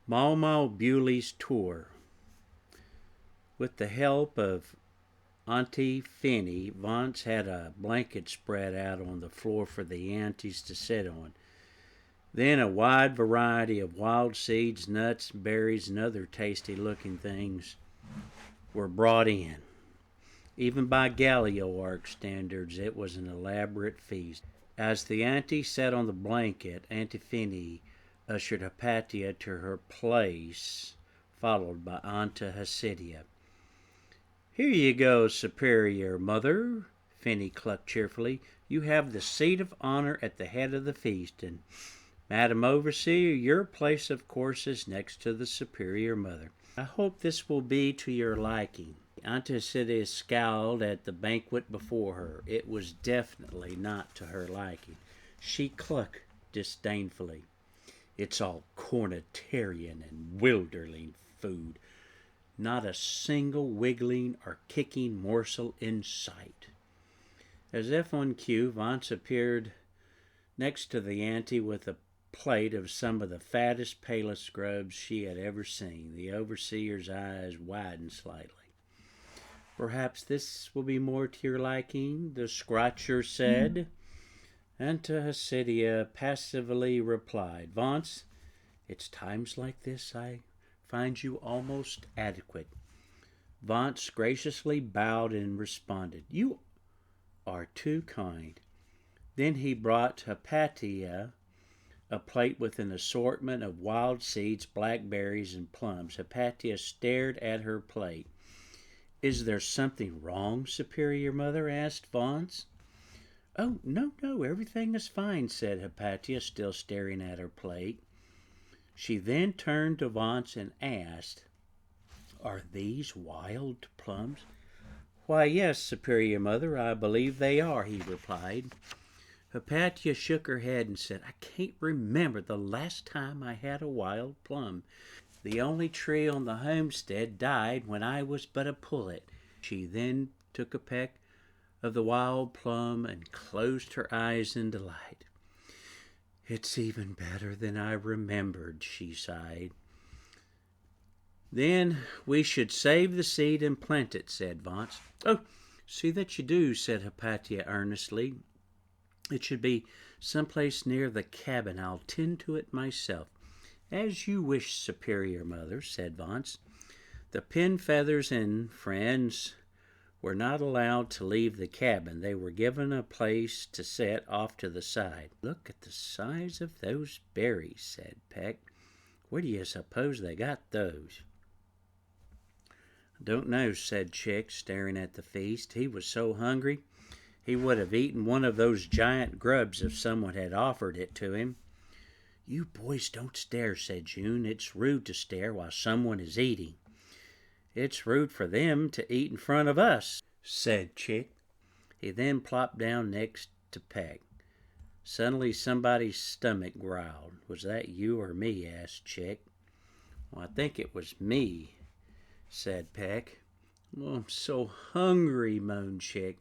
Mamaw Buile's tour. With the help of Aunty Finny, Vance had a blanket spread out on the floor for the aunties to sit on. Then a wide variety of wild seeds, nuts, berries, and other tasty-looking things were brought in. Even by Galliarch standards, it was an elaborate feast. As the auntie sat on the blanket, Aunty Finny ushered Hypatia to her place, followed by Aunty Hypatia. "Here you go, Superior Mother," Finny clucked cheerfully. "You have the seat of honor at the head of the feast, and Madam Overseer, your place, of course, is next to the Superior Mother. I hope this will be to your liking." Aunty Hypatia scowled at the banquet before her. It was definitely not to her liking. She clucked disdainfully. "It's all cornetarian and wilderling food. Not a single wiggling or kicking morsel in sight." As if on cue, Vance appeared next to the auntie with a plate of some of the fattest, palest grubs she had ever seen. The overseer's eyes widened slightly. "Perhaps this will be more to your liking," the scratcher said. Aunty Hypatia passively replied, "Vance, it's times like this I find you almost adequate." Vance graciously bowed and responded, "You are too kind." Then he brought Hypatia a plate with an assortment of wild seeds, blackberries, and plums. Hypatia stared at her plate. "Is there something wrong, Superior Mother?" asked Vance. "Oh, no, everything is fine," said Hypatia, still staring at her plate. She then turned to Vance and asked, "Are these wild plums?" "Why, yes, Superior Mother, I believe they are," he replied. Hypatia shook her head and said, "I can't remember the last time I had a wild plum. The only tree on the homestead died when I was but a pullet." She then took a peck of the wild plum and closed her eyes in delight. "It's even better than I remembered," she sighed. "Then we should save the seed and plant it," said Vance. "Oh, see that you do," said Hypatia earnestly. "It should be someplace near the cabin. I'll tend to it myself." "As you wish, Superior Mother," said Vance. The Pinfeathers and friends were not allowed to leave the cabin. They were given a place to sit off to the side. "Look at the size of those berries," said Peck. "Where do you suppose they got those?" "I don't know," said Chick, staring at the feast. He was so hungry he would have eaten one of those giant grubs if someone had offered it to him. "You boys don't stare," said June. "It's rude to stare while someone is eating." "It's rude for them to eat in front of us," said Chick. He then plopped down next to Peck. Suddenly somebody's stomach growled. "Was that you or me?" asked Chick. "Well, I think it was me," said Peck. "Oh, I'm so hungry," moaned Chick.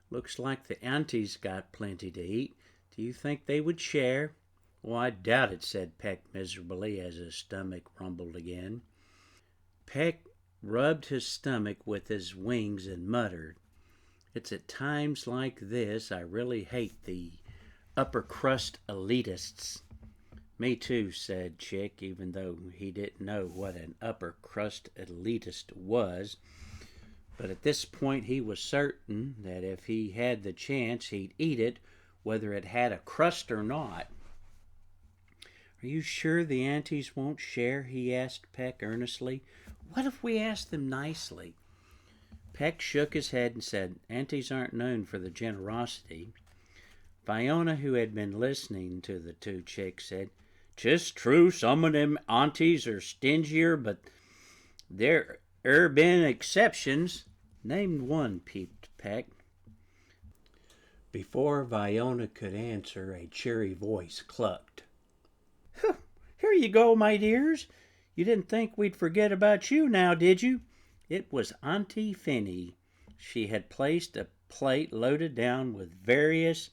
"Looks like the aunties got plenty to eat. Do you think they would share?" "Well, I doubt it," said Peck miserably as his stomach rumbled again. Peck rubbed his stomach with his wings and muttered, "It's at times like this I really hate the upper crust elitists." "Me too," said Chick, even though he didn't know what an upper crust elitist was. But at this point he was certain that if he had the chance he'd eat it, whether it had a crust or not. "Are you sure the aunties won't share?" he asked Peck earnestly. "What if we ask them nicely?" Peck shook his head and said, "Aunties aren't known for their generosity." Fiona, who had been listening to the two chicks, said, "'Tis true some of them aunties are stingier, but there been exceptions." "Name one," peeped Peck. Before Fiona could answer, a cheery voice clucked. "Here you go, my dears. You didn't think we'd forget about you now, did you?" It was Aunty Finny. She had placed a plate loaded down with various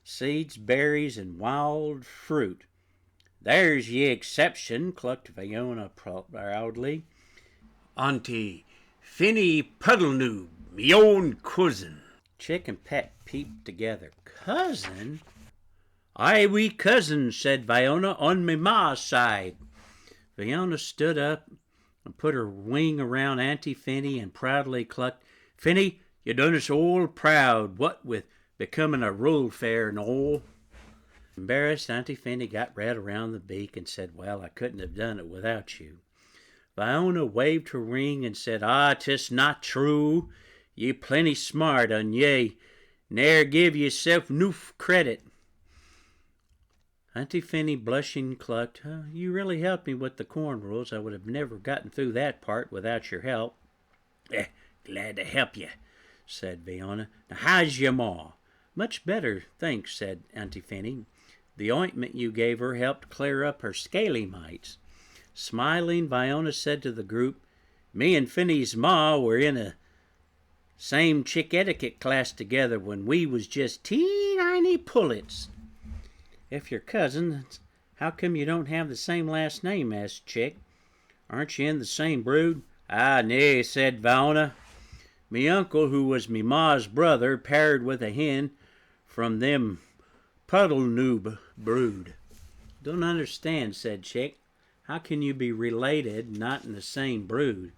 seeds, berries, and wild fruit. There's ye exception, clucked Fiona proudly. Aunty Finny Puddlenoob, me own cousin. Chick and Peq peeped together. Cousin? Aye, we cousins, said Fiona, on me ma's side. Fiona stood up and put her wing around Aunty Finny and proudly clucked, Finny, you done us all proud, what with becoming a Rulfaire and all. Embarrassed, Aunty Finny got red around the beak and said, well, I couldn't have done it without you. Fiona waved her ring and said, 'Tis not true. Ye plenty smart, and ye ne'er give yourself noof credit. Aunty Finny, blushing, clucked, you really helped me with the corn rules. I would have never gotten through that part without your help. Glad to help you, said Fiona. Now, how's your ma? Much better, thanks, said Aunty Finny. The ointment you gave her helped clear up her scaly mites. Smiling, Fiona said to the group, Me and Finny's ma were in a same chick etiquette class together when we was just teeny pullets. If you're cousins, how come you don't have the same last name? Asked Chick. Aren't you in the same brood? Nay, said Fiona. Me uncle, who was me ma's brother, paired with a hen from them Puddlenoob brood. Don't understand, said Chick. How can you be related, not in the same brood?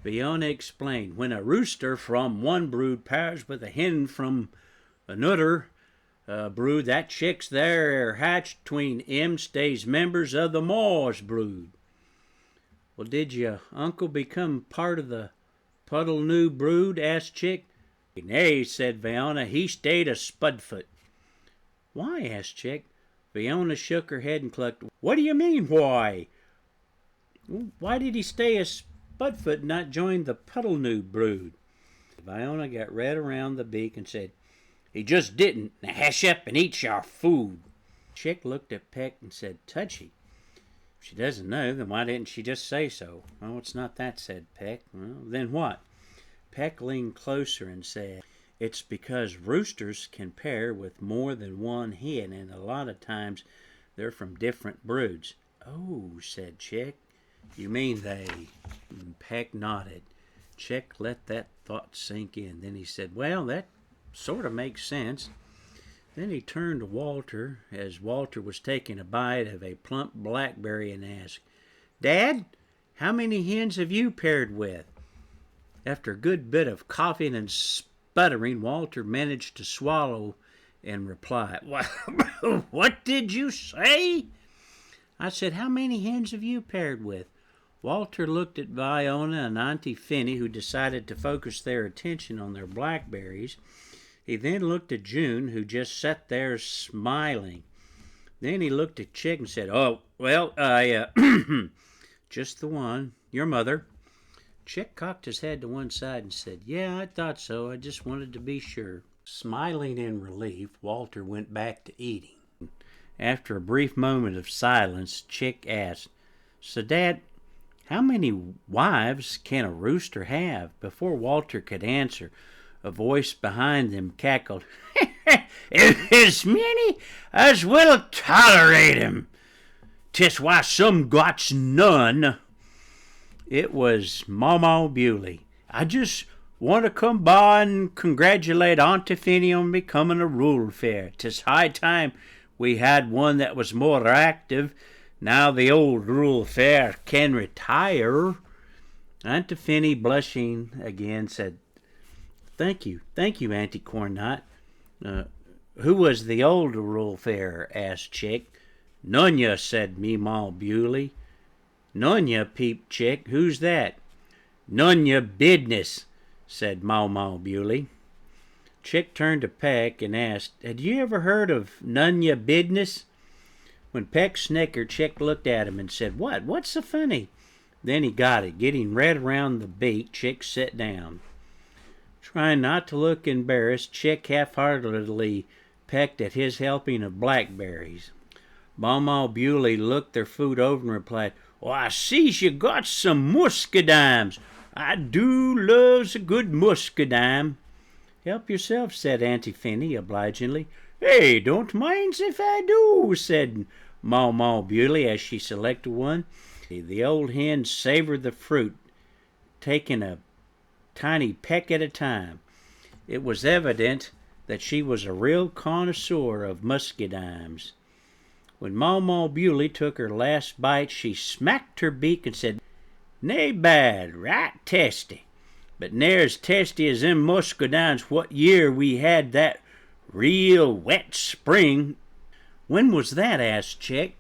Fiona explained, when a rooster from one brood pairs with a hen from another brood, that chicks there hatched between 'em stays members of the maw's brood. Well, did your uncle become part of the Puddlenoob brood? Asked Chick. Nay, said Fiona, he stayed a Spudfoot. Why? Asked Chick. Fiona shook her head and clucked, What do you mean, why? Why did he stay a Spudfoot and not join the Puddlenoob brood? Fiona got red around the beak and said, He just didn't. Now hush up and eat your food. Chick looked at Peck and said, Touchy. If she doesn't know, then why didn't she just say so? Oh, it's not that, said Peck. Well, then what? Peck leaned closer and said, It's because roosters can pair with more than one hen, and a lot of times they're from different broods. Oh, said Chick. You mean they? Peck nodded. Chick let that thought sink in. Then he said, Well, that sort of makes sense. Then he turned to Walter as Walter was taking a bite of a plump blackberry and asked, Dad, how many hens have you paired with? After a good bit of coughing and sputtering, Walter managed to swallow and reply, What did you say? I said, how many hens have you paired with? Walter looked at Fiona and Aunty Finny, who decided to focus their attention on their blackberries. He then looked at June, who just sat there smiling. Then he looked at Chick and said, Oh, well, just the one, your mother. Chick cocked his head to one side and said, Yeah, I thought so. I just wanted to be sure. Smiling in relief, Walter went back to eating. After a brief moment of silence, Chick asked, So, Dad, how many wives can a rooster have? Before Walter could answer, a voice behind them cackled, As many as will tolerate him. 'Tis why some gots none. It was Mamaw Buile. I just want to come by and congratulate Aunty Finny on becoming a Rulfaire. 'Tis high time we had one that was more active. Now the old Rulfaire can retire. Aunty Finny, blushing again, said, Thank you, Aunty Cornknot. Who was the old Rulfaire? Asked Chick. Nunya, said Mamaw Buile. Nunya, peeped Chick. Who's that? Nunya Business, said Mamaw Buile. Chick turned to Peck and asked, Had you ever heard of Nunya Business? When Peck snickered, Chick looked at him and said, What's so funny? Then he got it. Getting red around the beak, Chick sat down. Trying not to look embarrassed, Chick half-heartedly pecked at his helping of blackberries. Mamaw Buile looked their food over and replied, I sees you got some muscadimes. I do loves a good muscadime. Help yourself, said Aunty Finny obligingly. Hey, don't mind if I do, said Mamaw Buile as she selected one. The old hen savored the fruit, taking a tiny peck at a time. It was evident that she was a real connoisseur of muscadines. When Mamaw Buile took her last bite, she smacked her beak and said, "Nae bad, right testy, but ne'er as testy as them muscadines what year we had that real wet spring." "When was that?" asked Chick.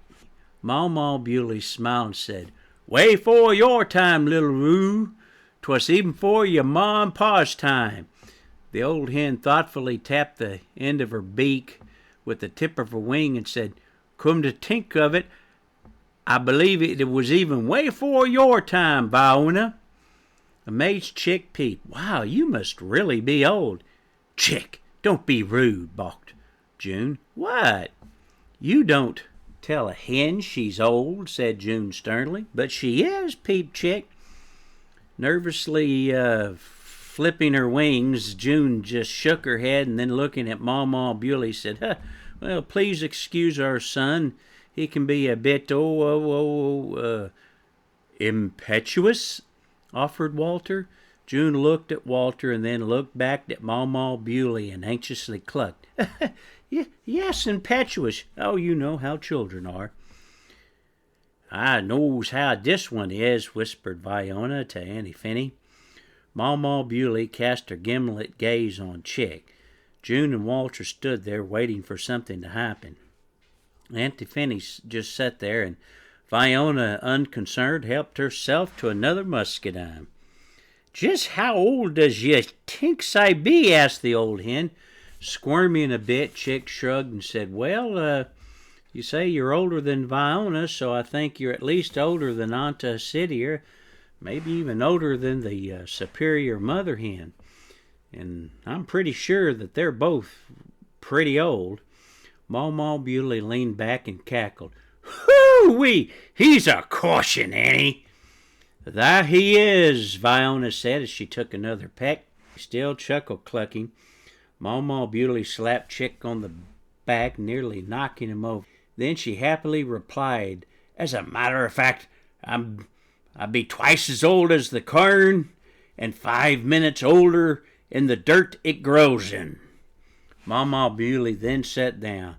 Mamaw Buile smiled and said, "Way 'fore your time, little Roo. 'Twas even 'fore your ma and pa's time." The old hen thoughtfully tapped the end of her beak with the tip of her wing and said, "Come to think of it, I believe it was even way 'fore your time, Viona." Amazed Chick peeped. "Wow, you must really be old." "Chick, don't be rude," balked June. "What? You don't tell a hen she's old," said June sternly. "But she is," peeped Chick. Nervously flipping her wings, June just shook her head and then looking at Mamaw Buile said, "Well, please excuse our son. He can be a bit, impetuous," offered Walter. June looked at Walter and then looked back at Mamaw Buile and anxiously clucked. "Yes, impetuous. Oh, you know how children are." "I knows how this one is," whispered Viona to Aunty Finny. Mamaw Buile cast her gimlet gaze on Chick. June and Walter stood there waiting for something to happen. Aunty Finny just sat there, and Viona, unconcerned, helped herself to another muscadine. "Just how old does ye tinks I be?" asked the old hen. Squirming a bit, Chick shrugged and said, "Well, you say you're older than Viona, so I think you're at least older than Aunty Hypatia, maybe even older than the superior mother hen. And I'm pretty sure that they're both pretty old." Mamaw Buile leaned back and cackled. "Hoo-wee! He's a caution, Annie." "That he is," Viona said as she took another peck. Still chuckle-clucking, Mamaw Buile slapped Chick on the back, nearly knocking him over. Then she happily replied, "As a matter of fact, I be twice as old as the corn, and 5 minutes older in the dirt it grows in." Mamaw Buile then sat down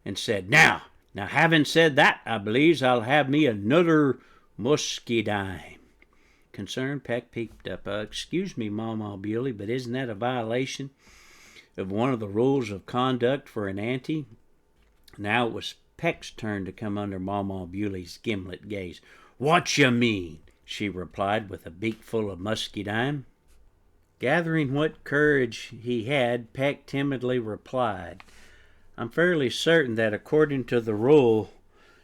and said, Now, having said that, I believes I'll have me another muscadine." Concerned Peck peeped up. "Excuse me, Mamaw Buile, but isn't that a violation of one of the rules of conduct for an auntie?" Now it was Peck's turn to come under Mamaw Buile's gimlet gaze. "What you mean?" she replied with a beak full of muscadine. Gathering what courage he had, Peck timidly replied, "I'm fairly certain that according to the rule,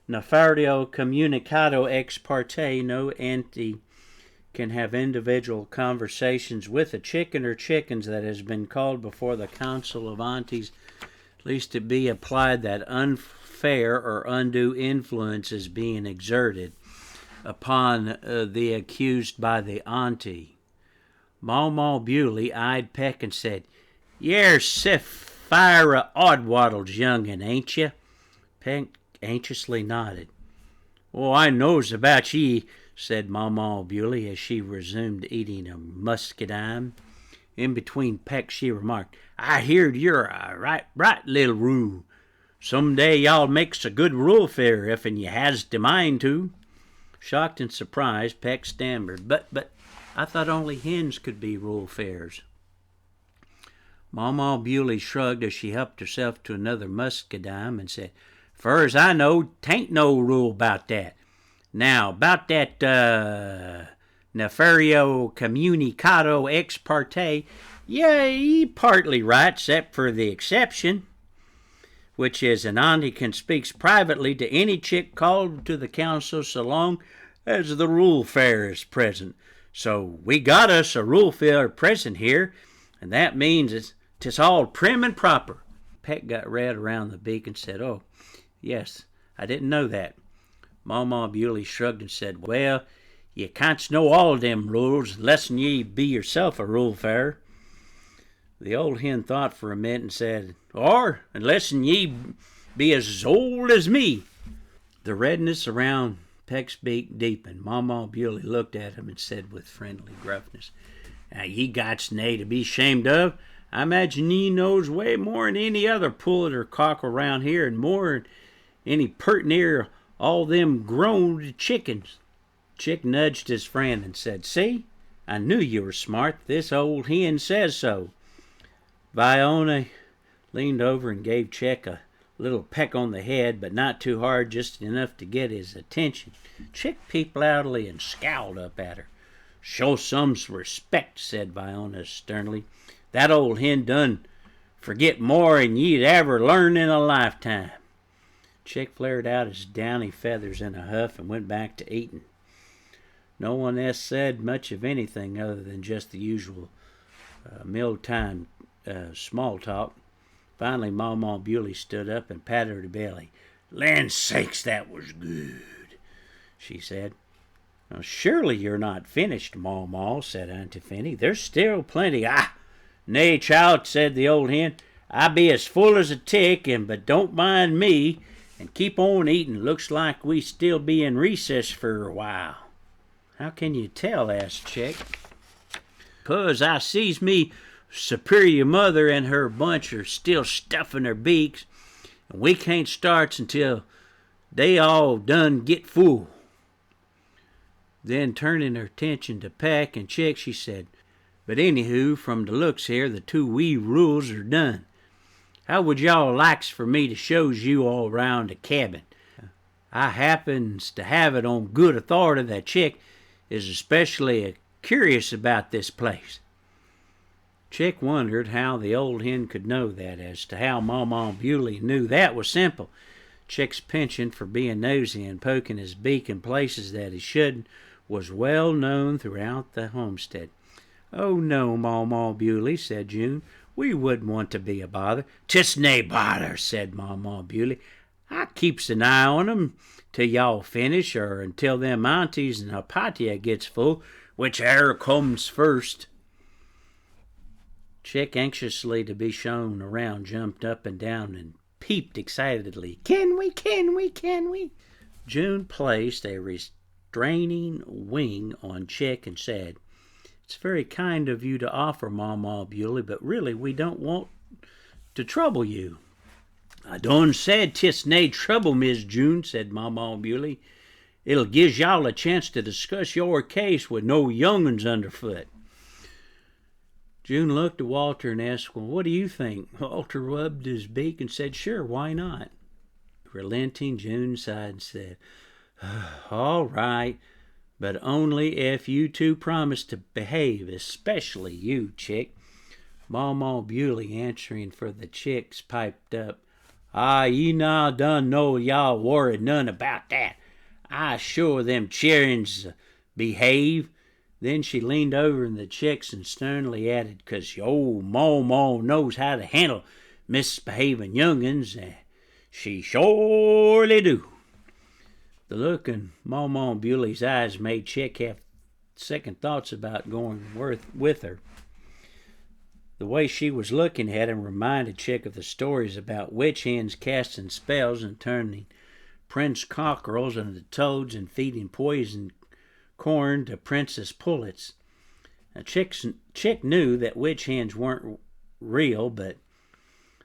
Nefario communicado ex parte, no auntie can have individual conversations with a chicken or chickens that has been called before the Council of Aunties, lest it be applied that unfair or undue influence is being exerted upon the accused by the auntie." Mamaw Buile eyed Peck and said, "You're Sapphira Oddwaddle's young'un, ain't you?" Peck anxiously nodded. "Oh, I knows about ye," said Mamaw Buile as she resumed eating a muscadine. In between pecks she remarked, "I heerd you're a right bright little Roo. Some day y'all makes a good Rulfaire if'n you has de mind to." Shocked and surprised, Peck stammered, But I thought only hens could be Rulfaires." Mamaw Buile shrugged as she helped herself to another muscadine and said, "Fur as I know, 'tain't no rule about that. Now, about that Nefario communicado ex parte, yeah, ye partly right, 'cept for the exception, which is an auntie can speaks privately to any chick called to the council so long as the Rulfaire is present. So we got us a Rulfaire present here, and that means 'tis all prim and proper." Peck got red around the beak and said, "Oh, yes, I didn't know that." Mamaw Buile shrugged and said, "Well, ye can't know all them rules unless'n ye be yourself a Rulfaire." The old hen thought for a minute and said, "Or unless'n ye be as old as me." The redness around Peck's beak deepened. Mamaw Buile looked at him and said with friendly gruffness, "Now, ye got's nae to be ashamed of. I imagine ye knows way more'n any other pullet or cock around here, and more'n any pert near all them grown chickens." Chick nudged his friend and said, "See, I knew you were smart. This old hen says so." Viona leaned over and gave Chick a little peck on the head, but not too hard, just enough to get his attention. Chick peeped loudly and scowled up at her. "Show some respect," said Viona sternly. "That old hen done forget more'n ye'd ever learn in a lifetime." Chick flared out his downy feathers in a huff and went back to eating. No one else said much of anything other than just the usual mealtime small talk. Finally, Mamaw Buile stood up and patted her belly. "Land sakes, that was good," she said. "Well, surely you're not finished, Mamaw," said Aunty Finny. "There's still plenty." "Ah, nay, child," said the old hen. "I be as full as a tick, but don't mind me, and keep on eating. Looks like we still be in recess for a while." "How can you tell?" asked Chick. "'Cause I sees me superior mother and her bunch are still stuffing their beaks, and we can't start until they all done get full." Then, turning her attention to Peck and Chick, she said, "But anywho, from the looks here, the two wee rules are done. How would y'all likes for me to shows you all round the cabin? I happens to have it on good authority that Chick is especially curious about this place." Chick wondered how the old hen could know that. As to how Mamaw Buile knew, that was simple. Chick's penchant for being nosy and poking his beak in places that he shouldn't was well known throughout the homestead. "Oh, no, Mamaw Buile," said June. "We wouldn't want to be a bother." "'Tis nae bother," said Mamaw Buile. "I keeps an eye on 'em till y'all finish, or until them aunties and Hypatia gets full, whichever comes first." Chick, anxiously to be shown around, jumped up and down and peeped excitedly. "Can we? Can we? Can we?" June placed a restraining wing on Chick and said, "It's very kind of you to offer, Mamaw Buile, but really we don't want to trouble you." "I done said 'tis nae trouble, Miss June," said Mamaw Buile. "It'll gives y'all a chance to discuss your case with no young'uns underfoot." June looked at Walter and asked, "Well, what do you think?" Walter rubbed his beak and said, "Sure, why not?" Relenting, June sighed and said, "All right, but only if you two promise to behave, especially you, Chick." Mamaw Buile, answering for the Chicks, piped up, "Ah, ye nah done know y'all worried none about that. I sure them childrens behave." Then she leaned over in the Chicks and sternly added, "'Cause your Mamaw knows how to handle misbehaving young'uns. She surely do." The look in Mamaw Buile's eyes made Chick have second thoughts about going with her. The way she was looking at him reminded Chick of the stories about witch hens casting spells and turning prince cockerels into toads and feeding poison corn to princess pullets. Now, Chick knew that witch hens weren't real, but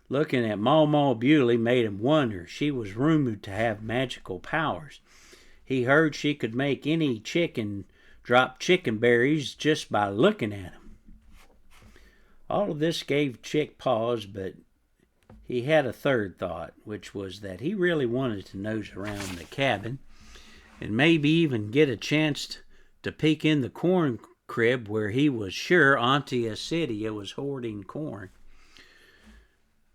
looking at Mamaw Buile made him wonder. She was rumored to have magical powers. He heard she could make any chicken drop chicken berries just by looking at them. All of this gave Chick pause, but he had a third thought, which was that he really wanted to nose around the cabin and maybe even get a chance to peek in the corn crib where he was sure Aunty Buile was hoarding corn.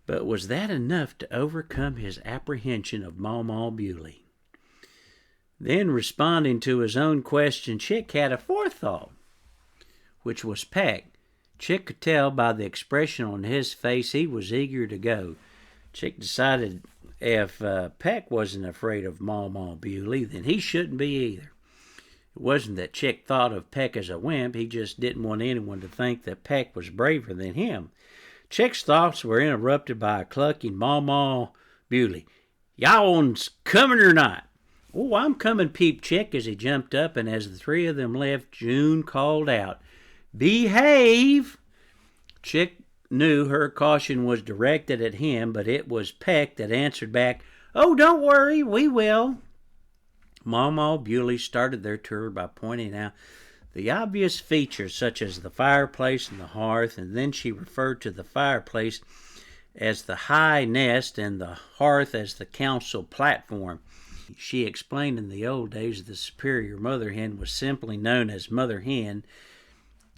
But was that enough to overcome his apprehension of Mamaw Buile? Then, responding to his own question, Chick had a fourth thought, which was Peck. Chick could tell by the expression on his face he was eager to go. Chick decided if Peck wasn't afraid of Mamaw Buile, then he shouldn't be either. It wasn't that Chick thought of Peck as a wimp, he just didn't want anyone to think that Peck was braver than him. Chick's thoughts were interrupted by a clucking Mamaw Buile. "Y'all's coming or not?" "Oh, I'm coming," peeped Chick as he jumped up, and as the three of them left, June called out, "Behave!" Chick knew her caution was directed at him, but it was Peck that answered back, "Oh, don't worry, we will." Mamaw Buile started their tour by pointing out the obvious features such as the fireplace and the hearth, and then she referred to the fireplace as the high nest and the hearth as the council platform. She explained in the old days the superior mother hen was simply known as Mother Hen,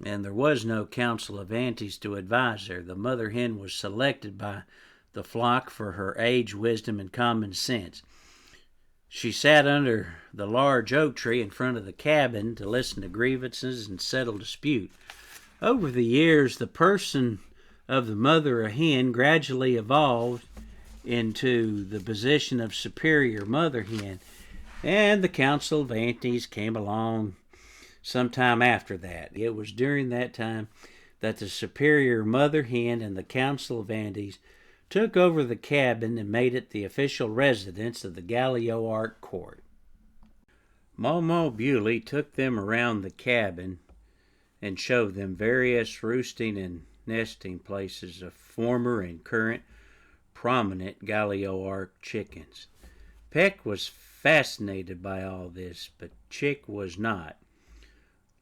and there was no Council of Aunties to advise her. The mother hen was selected by the flock for her age, wisdom, and common sense. She sat under the large oak tree in front of the cabin to listen to grievances and settle dispute. Over the years, the person of the mother hen gradually evolved into the position of superior mother hen, and the Council of Aunties came along sometime after that. It was during that time that the superior mother hen and the Council of Aunties took over the cabin and made it the official residence of the Galliot court. Mamaw Buile took them around the cabin and showed them various roosting and nesting places of former and current prominent Galliot chickens. Peck was fascinated by all this, but Chick was not.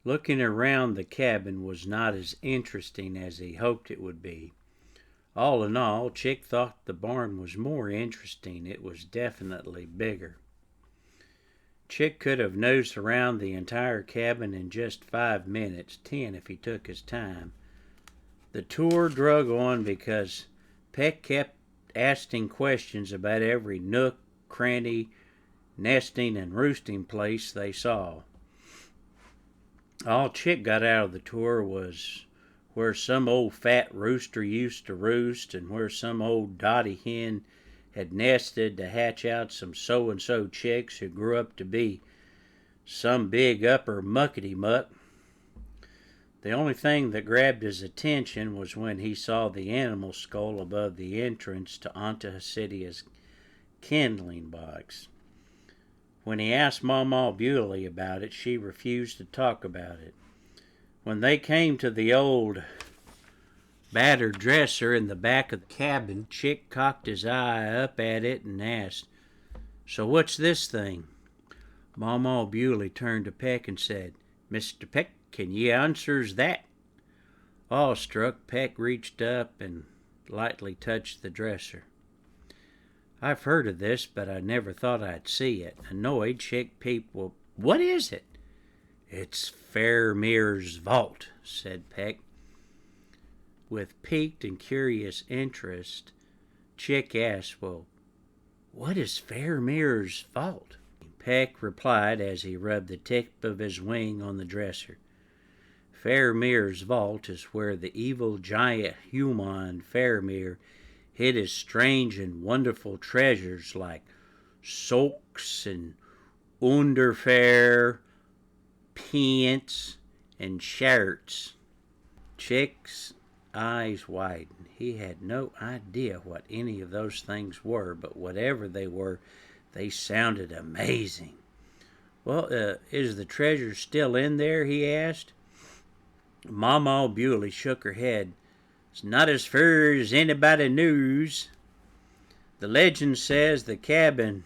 Looking around the cabin was not as interesting as he hoped it would be. All in all, Chick thought the barn was more interesting. It was definitely bigger. Chick could have nosed around the entire cabin in just 5 minutes, 10 if he took his time. The tour drug on because Peck kept asking questions about every nook, cranny, nesting, and roosting place they saw. All Chick got out of the tour was where some old fat rooster used to roost, and where some old dotty hen had nested to hatch out some so-and-so chicks who grew up to be some big upper muckety-muck. The only thing that grabbed his attention was when he saw the animal skull above the entrance to Aunty Hypatia's kindling box. When he asked Mamaw Buile about it, she refused to talk about it. When they came to the old battered dresser in the back of the cabin, Chick cocked his eye up at it and asked, "So what's this thing?" Mamaw Buile turned to Peck and said, "Mr. Peck, can ye answers that?" Awestruck, Peck reached up and lightly touched the dresser. "I've heard of this, but I never thought I'd see it." Annoyed, Chick peeped. "Well, what is it?" "It's Fairmere's vault," said Peck. With piqued and curious interest, Chick asked, "Well, what is Fairmere's vault?" Peck replied as he rubbed the tip of his wing on the dresser, "Fairmere's vault is where the evil giant human Fairmere hid his strange and wonderful treasures like socks and underfair, pants, and shirts." Chick's eyes widened. He had no idea what any of those things were, but whatever they were, they sounded amazing. "Well, is the treasure still in there?" he asked. Mamaw Buile shook her head. "It's not as fur as anybody knows. The legend says the cabin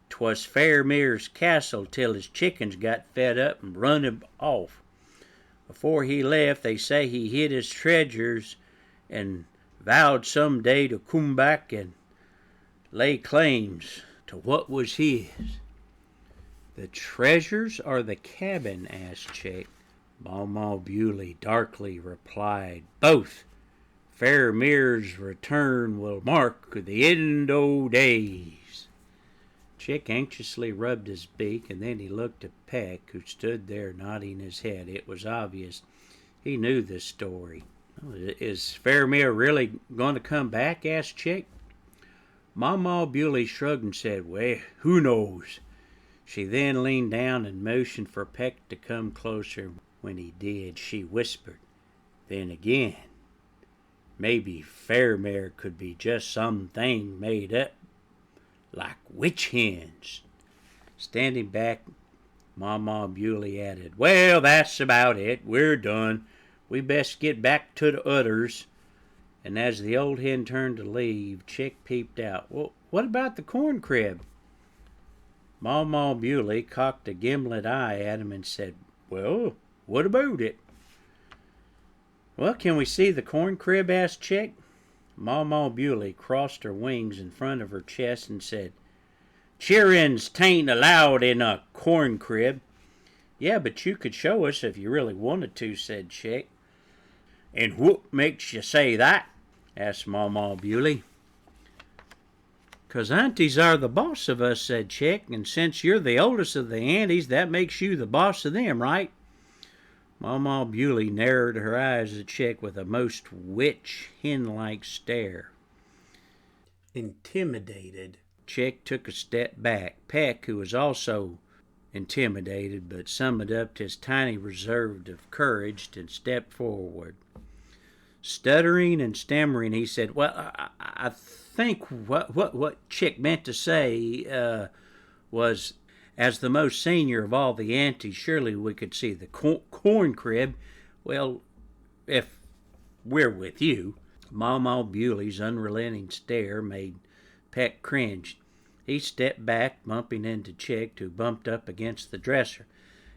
'twas Fairmere's castle till his chickens got fed up and run him off. Before he left, they say he hid his treasures and vowed some day to come back and lay claims to what was his." "The treasures or the cabin?" asked Chick. Mamaw Buile darkly replied, "Both. Fairmere's return will mark the end o' days." Chick anxiously rubbed his beak, and then he looked at Peck, who stood there nodding his head. It was obvious he knew this story. "Is Fairmere really going to come back?" asked Chick. Mamaw Buile shrugged and said, "Well, who knows?" She then leaned down and motioned for Peck to come closer. When he did, she whispered, "Then again, maybe Fairmere could be just something made up, like witch hens." Standing back, Mamaw Buile added, "Well, that's about it. We're done. We best get back to the udders." And as the old hen turned to leave, Chick peeped out. "Well, what about the corn crib?" Mamaw Buile cocked a gimlet eye at him and said, "Well, what about it?" "Well, can we see the corn crib?" asked Chick. Mamaw Buile crossed her wings in front of her chest and said, "Cheerin's tain't allowed in a corn crib." "Yeah, but you could show us if you really wanted to," said Chick. "And what makes you say that?" asked Mamaw Buile. "'Cause aunties are the boss of us," said Chick, "and since you're the oldest of the aunties, that makes you the boss of them, right?" Mamaw Buile narrowed her eyes at Chick with a most witch hen-like stare. Intimidated, Chick took a step back. Peck, who was also intimidated but summoned up his tiny reserve of courage, and stepped forward. Stuttering and stammering, he said, "Well, I think what Chick meant to say was, as the most senior of all the aunties, surely we could see the corn crib. Well, if we're with you." Mamaw Buile's unrelenting stare made Peck cringe. He stepped back, bumping into Chick, who bumped up against the dresser.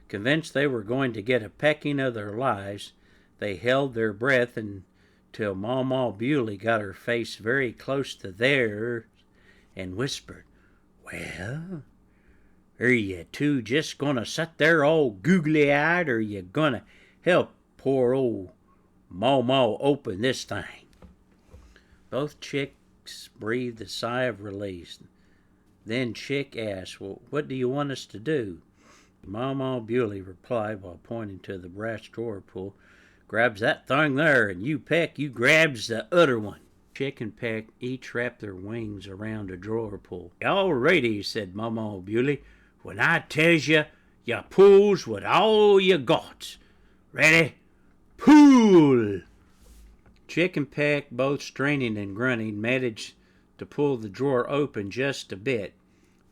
Convinced they were going to get a pecking of their lives, they held their breath until Mamaw Buile got her face very close to theirs and whispered, "Well, are you two just gonna sit there all googly-eyed, or are you gonna help poor old Mamaw open this thing?" Both Chicks breathed a sigh of relief. Then Chick asked, "Well, what do you want us to do?" Mamaw Buile replied while pointing to the brass drawer pull, "Grabs that thing there, and you, Peck, you grabs the other one." Chick and Peck each wrapped their wings around a drawer pull. "All righty," said Mamaw Buile. "When I tells you, you pulls with all you got. Ready? Pull!" Chick and Peck, both straining and grunting, managed to pull the drawer open just a bit.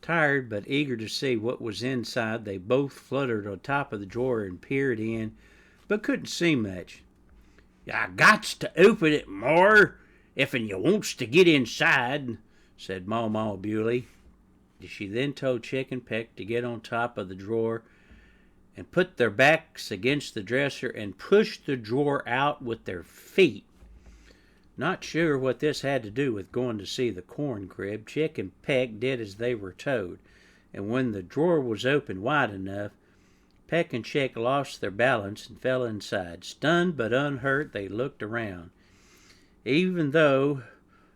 Tired but eager to see what was inside, they both fluttered on top of the drawer and peered in, but couldn't see much. "Ya gots to open it more if'n you wants to get inside," said Mamaw Buile. She then told Chick and Peck to get on top of the drawer and put their backs against the dresser and push the drawer out with their feet. Not sure what this had to do with going to see the corn crib, Chick and Peck did as they were told, and when the drawer was opened wide enough, Peck and Chick lost their balance and fell inside. Stunned but unhurt, they looked around. Even though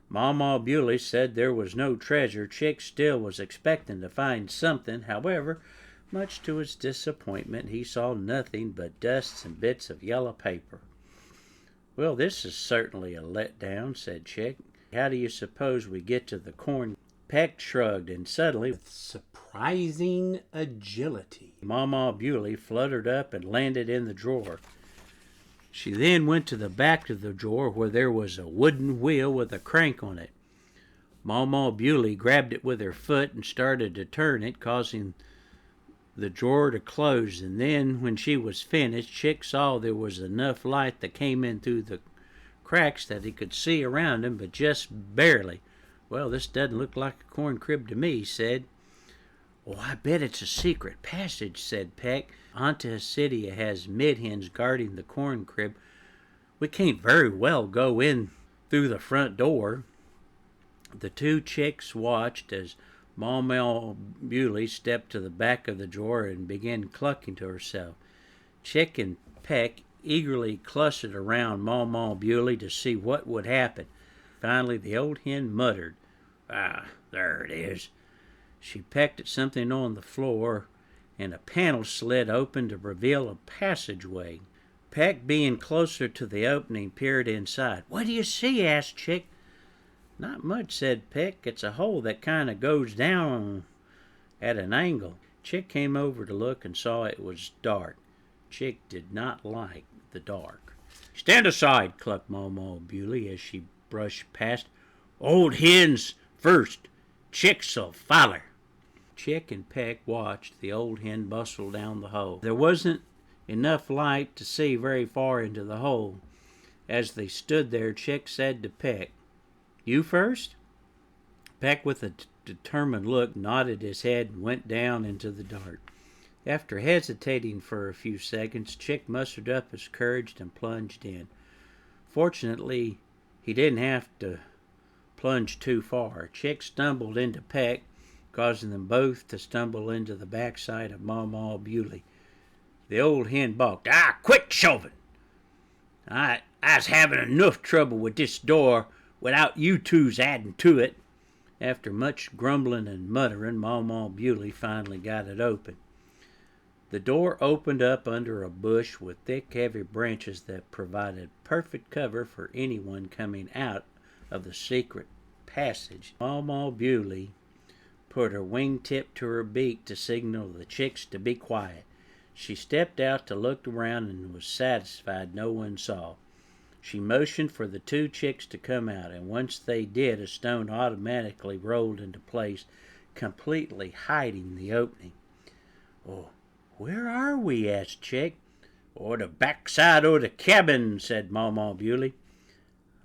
Mamaw Buile said there was no treasure, Chick still was expecting to find something. However, much to his disappointment, he saw nothing but dust and bits of yellow paper. "Well, this is certainly a letdown," said Chick. "How do you suppose we get to the corn?" Peck shrugged, and suddenly, with surprising agility, Mamaw Buile fluttered up and landed in the drawer. She then went to the back of the drawer where there was a wooden wheel with a crank on it. Mamaw Buile grabbed it with her foot and started to turn it, causing the drawer to close, and then when she was finished, Chick saw there was enough light that came in through the cracks that he could see around him, but just barely. "Well, this doesn't look like a corn crib to me," he said. "Oh, I bet it's a secret passage," said Peck. "Aunty Hypatia has mid-hens guarding the corn crib. We can't very well go in through the front door." The two Chicks watched as Mamaw Buile stepped to the back of the drawer and began clucking to herself. Chick and Peck eagerly clustered around Mamaw Buile to see what would happen. Finally, the old hen muttered, "Ah, there it is." She pecked at something on the floor, and a panel slid open to reveal a passageway. Peck, being closer to the opening, peered inside. "What do you see?" asked Chick. "Not much," said Peck. "It's a hole that kind of goes down at an angle." Chick came over to look and saw it was dark. Chick did not like the dark. "Stand aside," clucked Mamaw Buile as she brushed past. "Old hens first. Chicks'll foller." Chick and Peq watched the old hen bustle down the hole. There wasn't enough light to see very far into the hole. As they stood there, Chick said to Peq, "You first?" Peq, with a determined look, nodded his head and went down into the dark. After hesitating for a few seconds, Chick mustered up his courage and plunged in. Fortunately, he didn't have to plunge too far. Chick stumbled into Peq, causing them both to stumble into the backside of Mamaw Buile. The old hen balked. "Ah, quit shoving! I's having enough trouble with this door without you two's adding to it." After much grumbling and muttering, Mamaw Buile finally got it open. The door opened up under a bush with thick, heavy branches that provided perfect cover for anyone coming out of the secret passage. Mamaw Buile put her wingtip to her beak to signal the chicks to be quiet. She stepped out to look around and was satisfied no one saw. She motioned for the two chicks to come out, and once they did, a stone automatically rolled into place, completely hiding the opening. "Oh, where are we?" asked Chick. "Oh, the backside o' the cabin," said Mamaw Buile.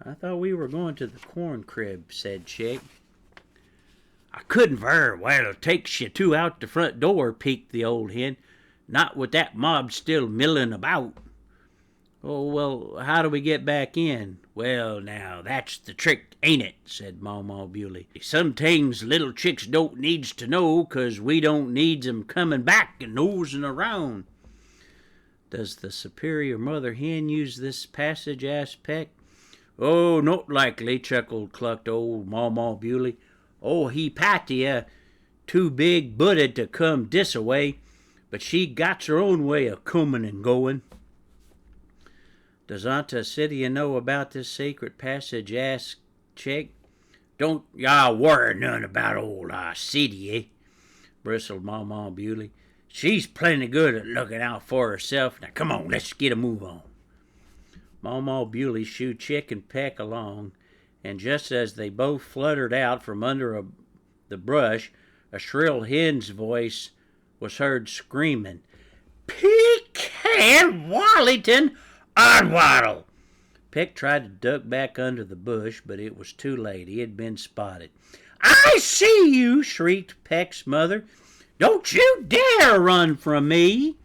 "I thought we were going to the corn crib," said Chick. "I couldn't very well take you two out the front door," peeked the old hen. "Not with that mob still milling about." "Oh, well, how do we get back in?" "Well, now, that's the trick, ain't it?" said Mamaw Buile. "Some things little chicks don't needs to know, 'cause we don't needs 'em coming back and nosing around." "Does the superior mother hen use this passage?" asked Peq. "Oh, not likely," clucked old Mamaw Buile. "Oh, Hypatia too big-booted to come dis-a-way, but she got her own way of comin' and goin'." "Does Aunt Acedia know about this secret passage?" asked Chick. "Don't ya worry none about old Acedia," bristled Mamaw Buile. "She's plenty good at looking out for herself. Now come on, let's get a move on." Mamaw Buile shooed Chick and Peq along, and just as they both fluttered out from under the brush, a shrill hen's voice was heard screaming, "Pecan Wallington Oddwaddle!" Peq tried to duck back under the bush, but it was too late. He had been spotted. "I see you!" shrieked Peck's mother. "Don't you dare run from me!"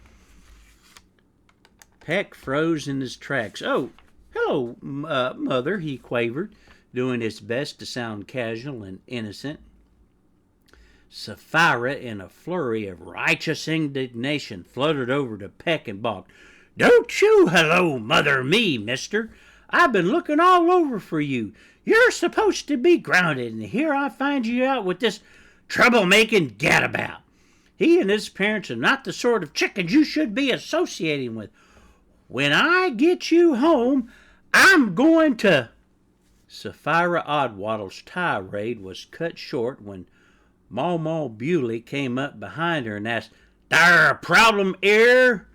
Peq froze in his tracks. "Oh, hello, Mother," he quavered, doing his best to sound casual and innocent. Sapphira, in a flurry of righteous indignation, fluttered over to Peq and balked. "Don't you hello mother me, mister. I've been looking all over for you. You're supposed to be grounded, and here I find you out with this troublemaking gadabout. He and his parents are not the sort of chickens you should be associating with. When I get you home, I'm going to—" Sapphira Oddwaddle's tirade was cut short when Mamaw Buile came up behind her and asked, "There a problem 'ere?"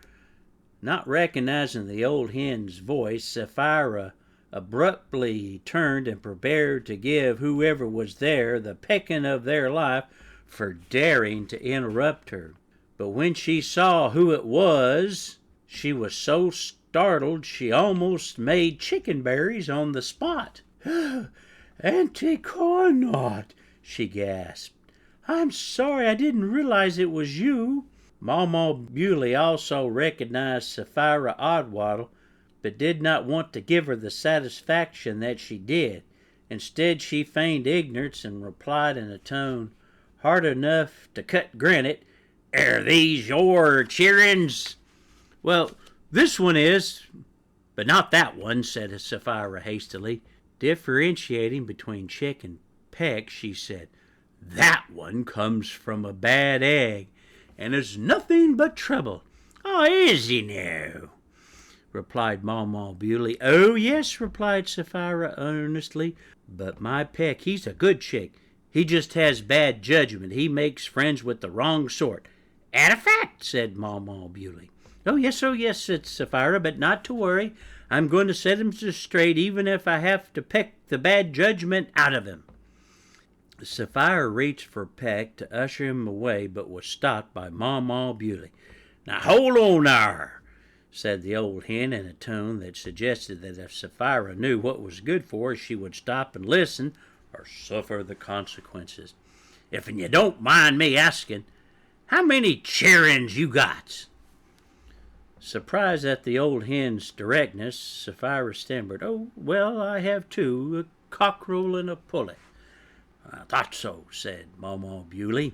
Not recognizing the old hen's voice, Sapphira abruptly turned and prepared to give whoever was there the pecking of their life for daring to interrupt her. But when she saw who it was, she was so startled she almost made chicken berries on the spot. "Aunty Cornknot," she gasped. "I'm sorry, I didn't realize it was you." Mamaw Buile also recognized Sapphira Oddwaddle, but did not want to give her the satisfaction that she did. Instead, she feigned ignorance and replied in a tone hard enough to cut granite, "Are these your cheerin's?" "Well, this one is, but not that one," said Sapphira hastily. Differentiating between Chick and Peq, she said, "That one comes from a bad egg, and is nothing but trouble." "Oh, is he now?" replied Mamaw Buile. "Oh, yes," replied Sapphira earnestly. "But my Peq, he's a good chick. He just has bad judgment. He makes friends with the wrong sort." "At a fact," said Mamaw Buile. Oh, yes," said Sapphira, "but not to worry. I'm going to set him straight, even if I have to peck the bad judgment out of him." Sapphira reached for Peck to usher him away, but was stopped by Mamaw Buile. "Now hold on there," said the old hen in a tone that suggested that if Sapphira knew what was good for her, she would stop and listen or suffer the consequences. "If you don't mind me asking, how many childrens you got?" Surprised at the old hen's directness, Sapphira stammered, "Oh, well, I have two, a cockerel and a pullet." "I thought so," said Mamaw Buile.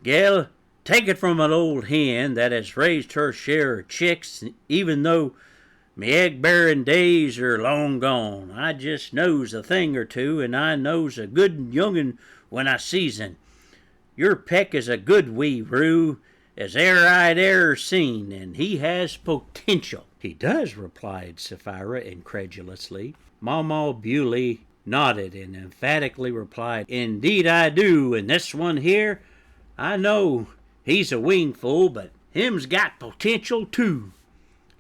"Gal, take it from an old hen that has raised her share of chicks, even though me egg-bearing days are long gone. I just knows a thing or two, and I knows a good young'un when I sees un. Your Peck is a good wee Roo, as I'd e'er seen, and he has potential." "He does," replied Sapphira incredulously. Mamaw Buile nodded and emphatically replied, "Indeed I do, and this one here, I know he's a wingful, but him's got potential too."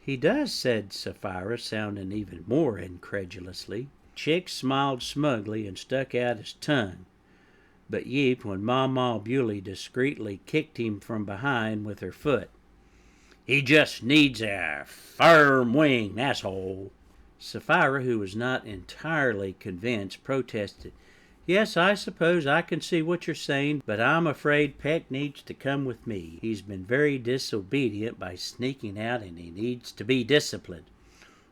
"He does," said Sapphira, sounding even more incredulously. Chick smiled smugly and stuck out his tongue, but yeeped when Mamaw Buile discreetly kicked him from behind with her foot. "He just needs a firm wing, that's all." Sapphira, who was not entirely convinced, protested, "Yes, I suppose I can see what you're saying, but I'm afraid Peck needs to come with me. He's been very disobedient by sneaking out, and he needs to be disciplined."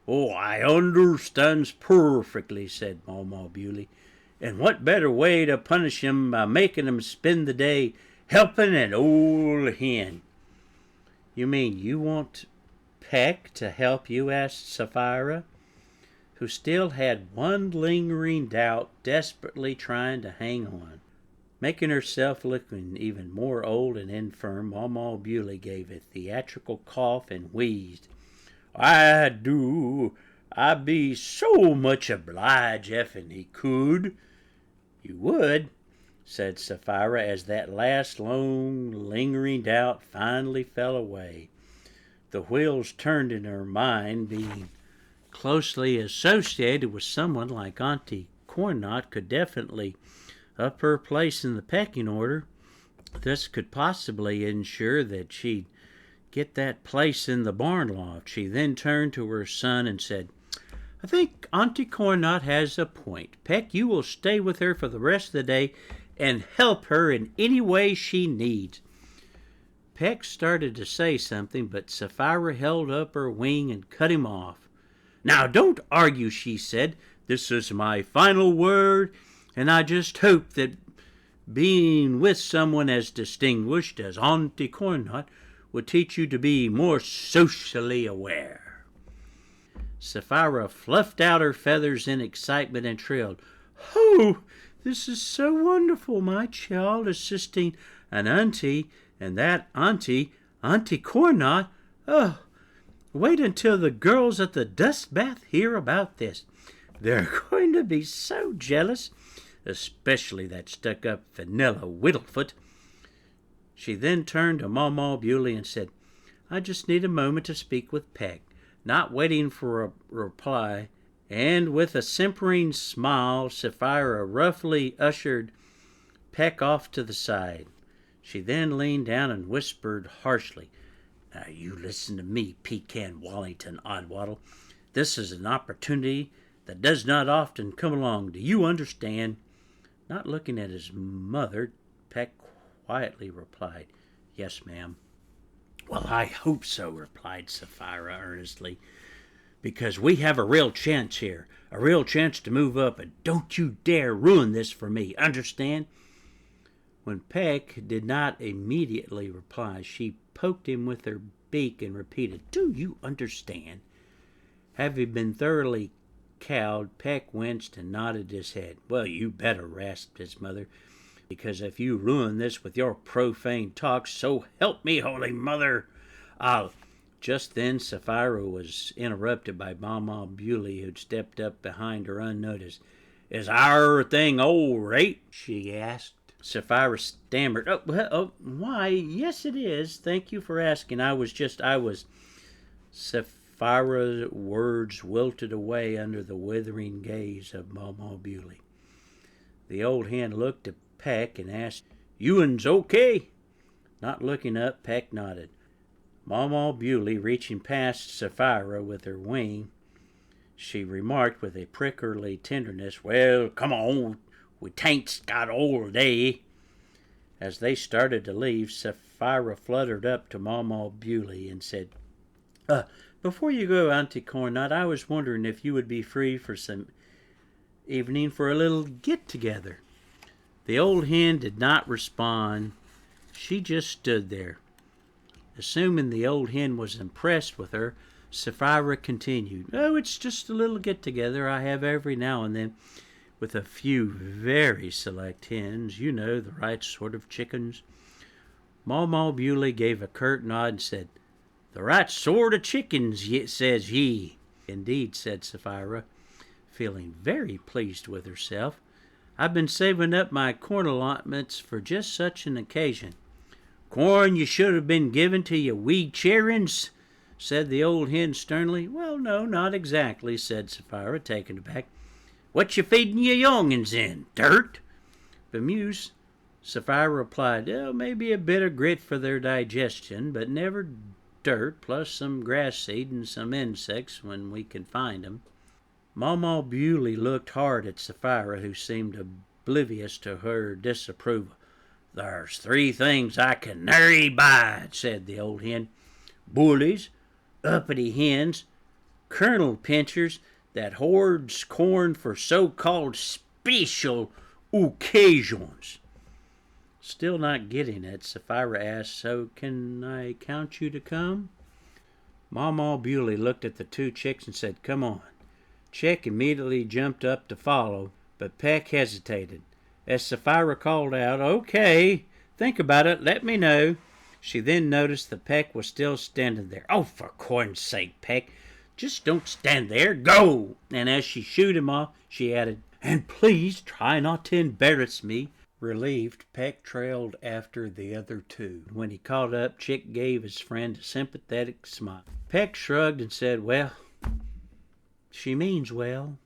"Oh, I understands perfectly," said Mamaw Buile. "And what better way to punish him by making him spend the day helping an old hen?" "You mean you want Peck to help you?" asked Sapphira, who still had one lingering doubt, desperately trying to hang on. Making herself looking even more old and infirm, Mamaw Buile gave a theatrical cough and wheezed. "I do. I'd be so much obliged if he could." "You would?" said Sapphira, as that last long, lingering doubt finally fell away. The wheels turned in her mind. Being closely associated with someone like Aunty Cornknot could definitely up her place in the pecking order. This could possibly ensure that she'd get that place in the barn loft. She then turned to her son and said, "I think Aunty Cornknot has a point. Peck, you will stay with her for the rest of the day and help her in any way she needs." Peck started to say something, but Sapphira held up her wing and cut him off. "Now, don't argue," she said. "This is my final word, and I just hope that being with someone as distinguished as Aunty Cornknot would teach you to be more socially aware." Sapphira fluffed out her feathers in excitement and trilled, "Oh, this is so wonderful, my child assisting an auntie, and that auntie, Aunty Cornknot. Oh, wait until the girls at the dust bath hear about this. They're going to be so jealous, especially that stuck-up Vanilla Whittlefoot." She then turned to Mamaw Buile and said, "I just need a moment to speak with Peck." Not waiting for a reply, and with a simpering smile, Sapphira roughly ushered Peck off to the side. She then leaned down and whispered harshly, "Now you listen to me, Pecan Wallington Oddwaddle. This is an opportunity that does not often come along. Do you understand?" Not looking at his mother, Peck quietly replied, "Yes, ma'am." "Well, I hope so," replied Sapphira earnestly, "because we have a real chance here, a real chance to move up, and don't you dare ruin this for me, understand?" When Peck did not immediately reply, she poked him with her beak and repeated, "Do you understand?" Having been thoroughly cowed, Peck winced and nodded his head. "Well, you better," rasped his mother, "because if you ruin this with your profane talk, so help me, Holy Mother, I'll—" Just then Sapphira was interrupted by Mamaw Buile, who'd stepped up behind her unnoticed. "Is our thing all right?" she asked. Sapphira stammered, "Why, yes it is. Thank you for asking. I was... Sapphira's words wilted away under the withering gaze of Mamaw Buile. The old hen looked at Peck and asked, "You uns okay?" Not looking up, Peck nodded. Mamaw Buile, reaching past Sapphira with her wing, she remarked with a prickly tenderness, "Well, come on, we tain't got all day." As they started to leave, Sapphira fluttered up to Mamaw Buile and said, "Before you go, Aunty Cornknot, I was wondering if you would be free for some evening for a little get-together." The old hen did not respond. She just stood there. Assuming the old hen was impressed with her, Sapphira continued, "Oh, it's just a little get-together I have every now and then with a few very select hens, you know, the right sort of chickens." Mamaw Buile gave a curt nod and said, "The right sort of chickens, says ye." "Indeed," said Sapphira, feeling very pleased with herself. "I've been saving up my corn allotments for just such an occasion." "Corn you should have been giving to your wee childrens," said the old hen sternly. "Well, no, not exactly," said Sapphira, taken aback. "What you feeding your young'uns in? Dirt?" Bemused, Sapphira replied, "Oh, maybe a bit of grit for their digestion, but never dirt, plus some grass seed and some insects when we can find 'em." Mamaw Buile looked hard at Sapphira, who seemed oblivious to her disapproval. "There's 3 things I can nary bide," said the old hen. "Bullies, uppity hens, kernel pinchers that hoards corn for so-called special occasions." Still not getting it, Sapphira asked, "So can I count you to come?" Mamaw Buile looked at the 2 chicks and said, "Come on." Chick immediately jumped up to follow, but Peck hesitated. As Sapphira called out, "Okay, think about it, let me know," she then noticed that Peck was still standing there. "Oh, for corn's sake, Peck, just don't stand there, go!" And as she shooed him off, she added, "And please try not to embarrass me." Relieved, Peck trailed after the other 2. When he caught up, Chick gave his friend a sympathetic smile. Peck shrugged and said, "Well, she means well."